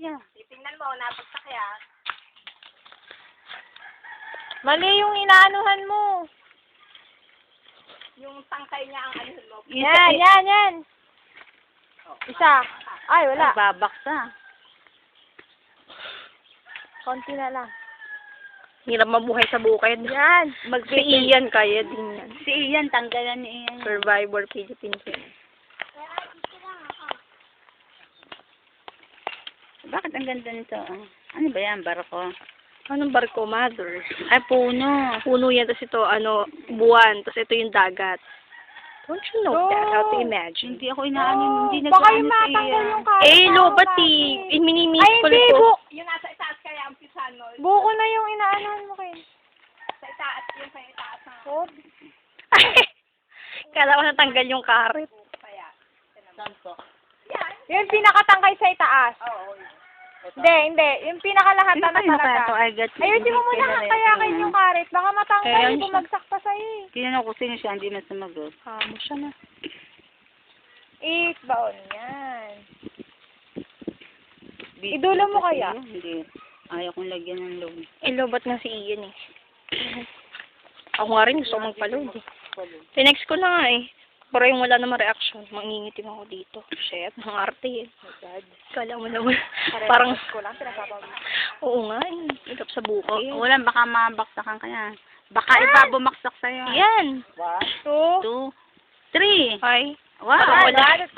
niya. Titingnan mo, napagsak kaya. Mali yung inaanuhan mo. Yung tangkay niya ang anuhin mo. Yan. Isa. Ay, wala. Babaksa. Konti na lang. Hirap mabuhay sa bukid. Yan. Si Ian, kaya din yan. Si Ian, tanggalan ni Ian. Survivor Philippines yan. Bakit ang ganda nito? Ano ba yan? Barko? Anong barko, mother? Ay, puno. Puno yan, tapos ito, buwan, tapos ito yung dagat. Don't you know that? How to imagine? Hindi ako inaano. Hindi Baka nag-ano yung si matanggal Ian. yung karat. Lobat eh. Minimiss Ay, ko hindi. ito. Yung nasa itaas kaya ang pisan mo. Buko na yung inaanuhan mo kayo. Sa itaas, yung sa itaas ng Hot. Kala ko natanggal yung karet. kaya. Yung pinakatangkay sa itaas. Hindi. Yung pinakalahat na Sino kaya ito? talaga. Ay, gat. Ayusin mo muna kayakin yung karet. Baka matangkay, Kaya bumagsak pa sa'yo eh. Tinanong ko sino siya, hindi na sumagot. Mo siya na. Baon yan. Idulo mo kaya? Hindi. Ayaw kong lagyan ng loob. Lobat nga si Ian eh. Ako nga rin gusto ko magpa-load eh. Tinext ko na nga eh. Pero yung wala naman reaction, mangingitim ako dito. Shit, ang arte eh. Kala mo naman. Parang, ko lang, pinagpapagod. oo nga eh. Hirap sa buko. Wala, baka mabaksakan ka na. Baka iba bumaksak sa'yo. Yan. 2, 3. Ay. Wow. Wala.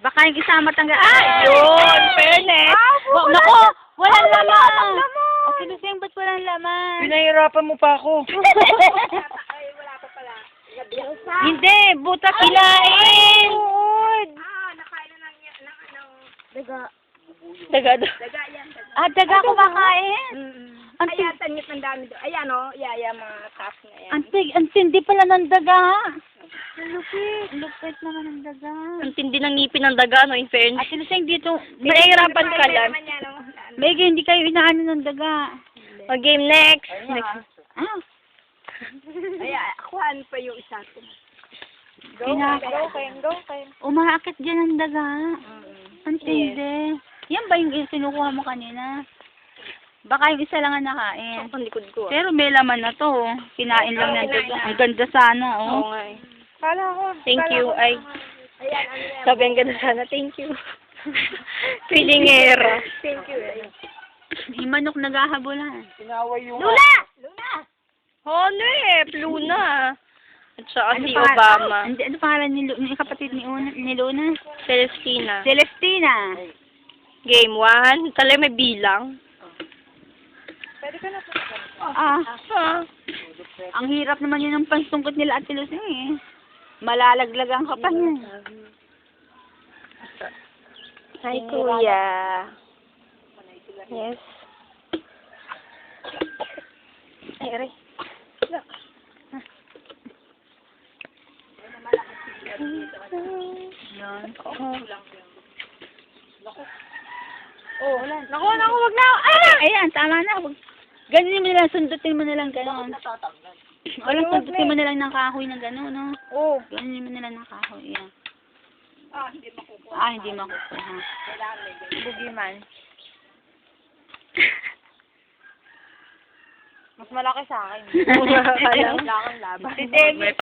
Baka yung isa matanggal. Yun, fairness. Nako, walang laman. Okay, Luseng, ba't walang laman? Pinahirapan mo pa ako. Ay, wala pa pala. Hindi, butas kinain. Nakain na ng Daga. daga yan. Daga. Daga kumakain. Ang Ayan, tanyot ng dami doon. Ayan o, yaya mga task na yan. ang tindi pala ng daga. Lupit naman ng daga. Ang tindi ng ngipin ng daga, no, in fairness. Ate Luseng, dito, Nahihirapan ka lang. Naman yan, o. Mega, hindi kayo inaano ng daga. O, game next. Next. Ayan, akuhaan pa yung isa ko. Go, Ken. Umaakit dyan ang daga. Ang tindi. Yan ba yung sinukuha mo kanina? Baka yung isa lang ang nakain. Ang likod ko. Pero may laman na to. Kinain lang ng daga. Ang ganda sana, oh. Oo nga eh. Kala ko. Thank you. Ay, Ayan, ano yan. sabi ang ganda sana. Thank you. Pilingera. Thank you. Ayan. Yung manok naghahabulan. Luna! Honep, Luna. At saka si pa- Obama. Ano pangalan ni Luna? Yung kapatid ni Luna? Celestina. Celestina. Game 1. Talay may bilang. Pwede ka na po. Ang hirap naman yun ng pansungkot nila at Luseng eh. Malalaglagan ka pa niya. Hi, Kuya. Yes. Ay, aray. Yan. Naku, wag na. Ayan, tama na. Ganun mo na lang, sundutin mo na lang gano'n. Walang sundutin mo na lang ng kahoy na gano'n, no? Oo. Ganun mo na lang ng kahoy, yan. Hindi makukuha. Hindi makukuha. Bugiman. Mas malaki sa akin. Kaya- Wala kang laban. Si Demi.